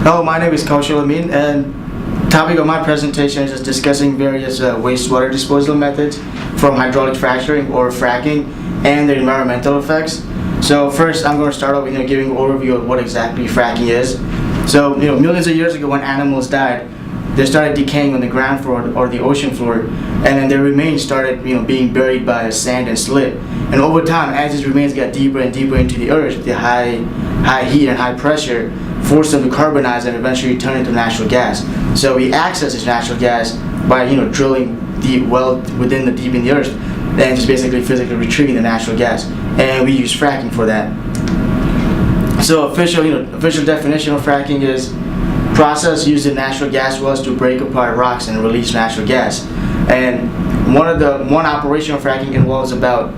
Hello, my name is Kaushal Amin, and topic of my presentation is just discussing various wastewater disposal methods from hydraulic fracturing or fracking and their environmental effects. So first, I'm going to start off with giving an overview of what exactly fracking is. So millions of years ago, when animals died, they started decaying on the ground floor or the ocean floor, and then their remains started being buried by sand and slit. And over time, as these remains got deeper and deeper into the earth, the high heat and high pressure forced them to carbonize and eventually turn into natural gas. So we access this natural gas by drilling deep well within the deep in the earth and just basically physically retrieving the natural gas, and we use fracking for that. So official definition of fracking is process using natural gas wells to break apart rocks and release natural gas. And one operation of fracking involves about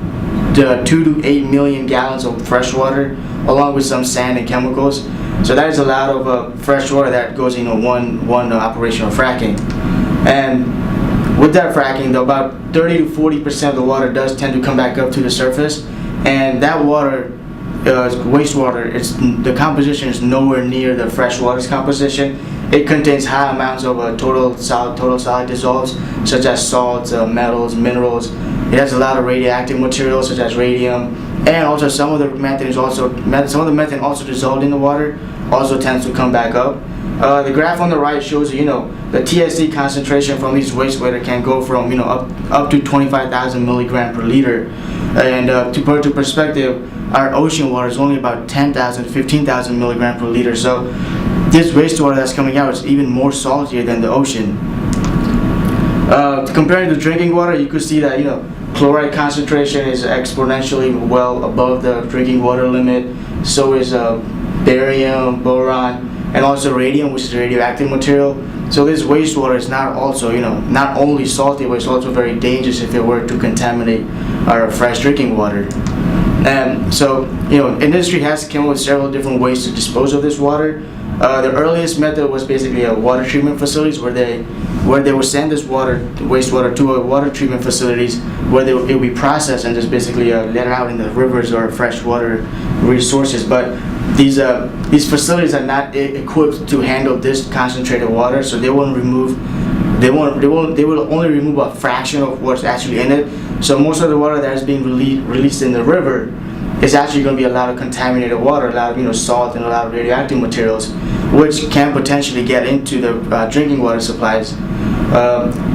2 to 8 million gallons of fresh water, along with some sand and chemicals. So that is a lot of fresh water that goes in one operation of fracking. And with that fracking, though, about 30 to 40% of the water does tend to come back up to the surface, and that water, wastewater, the composition is nowhere near the fresh water's composition. It contains high amounts of total solid dissolves, such as salts, metals, minerals. It has a lot of radioactive materials, such as radium, and also some of the methane also dissolved in the water also tends to come back up. The graph on the right shows the TSC concentration from these wastewater can go from up to 25,000 milligram per liter, and to put into perspective, our ocean water is only about 10,000 to 15,000 milligram per liter. So this wastewater that's coming out is even more saltier than the ocean. Comparing to drinking water, you could see that chloride concentration is exponentially well above the drinking water limit. So is barium, boron, and also radium, which is a radioactive material. So this wastewater is not only salty, but it's also very dangerous if it were to contaminate our fresh drinking water. And so industry has come up with several different ways to dispose of this water. The earliest method was basically water treatment facilities where they would send this wastewater to water treatment facilities where it would be processed and just basically let it out in the rivers or freshwater resources. But these facilities are not equipped to handle this concentrated water, so they will only remove a fraction of what's actually in it. So most of the water that is being released in the river is actually going to be a lot of contaminated water, a lot of salt and a lot of radioactive materials, which can potentially get into the drinking water supplies.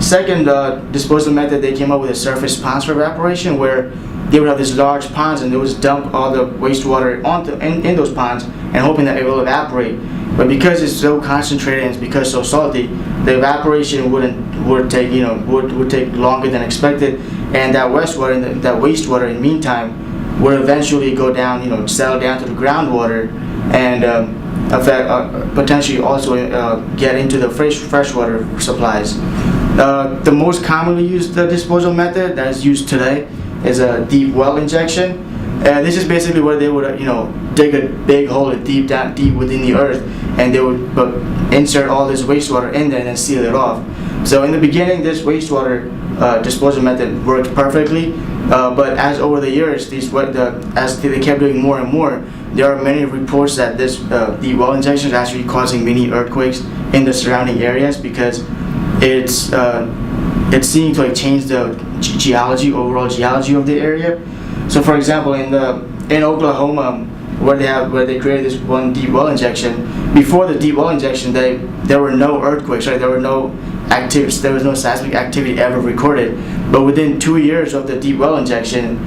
Second disposal method, they came up with a surface ponds for evaporation, where they would have these large ponds and they would just dump all the wastewater in those ponds and hoping that it will evaporate. But because it's so concentrated and it's because it's so salty, the evaporation would take longer than expected, and that wastewater in the meantime would eventually go down, settle down to the groundwater, and potentially also get into the freshwater supplies. The most commonly used disposal method that is used today is a deep well injection. This is basically where they would dig a big hole deep within the earth, and they would insert all this wastewater in there and then seal it off. So in the beginning, this wastewater disposal method worked perfectly, but as over the years, as they kept doing more and more, there are many reports that this deep well injection is actually causing mini earthquakes in the surrounding areas, because it's seeming to change the overall geology of the area. So for example, in Oklahoma, where they created this one deep well injection, before the deep well injection, there were no earthquakes, right? There was no seismic activity ever recorded. But within 2 years of the deep well injection,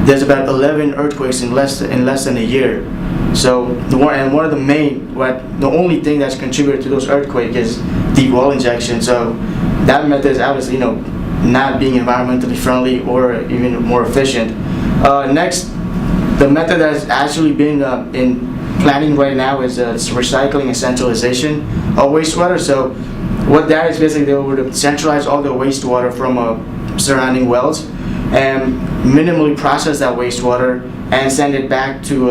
there's about 11 earthquakes in less than a year. So the only thing that's contributed to those earthquakes is deep well injection. So that method is obviously not being environmentally friendly or even more efficient. Next, the method that has actually been in planning right now is recycling and centralization of wastewater. So what that is, basically they would centralize all the wastewater from surrounding wells and minimally process that wastewater and send it back to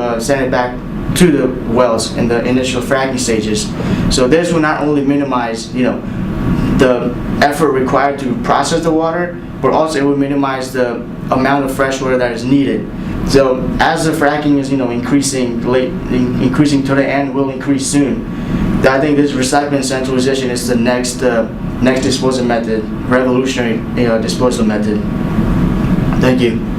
the wells in the initial fracking stages. So this will not only minimize the effort required to process the water, but also it will minimize the amount of fresh water that is needed. So as the fracking is increasing today and will increase soon, I think this recycling centralization is the next disposal method, revolutionary disposal method. Thank you.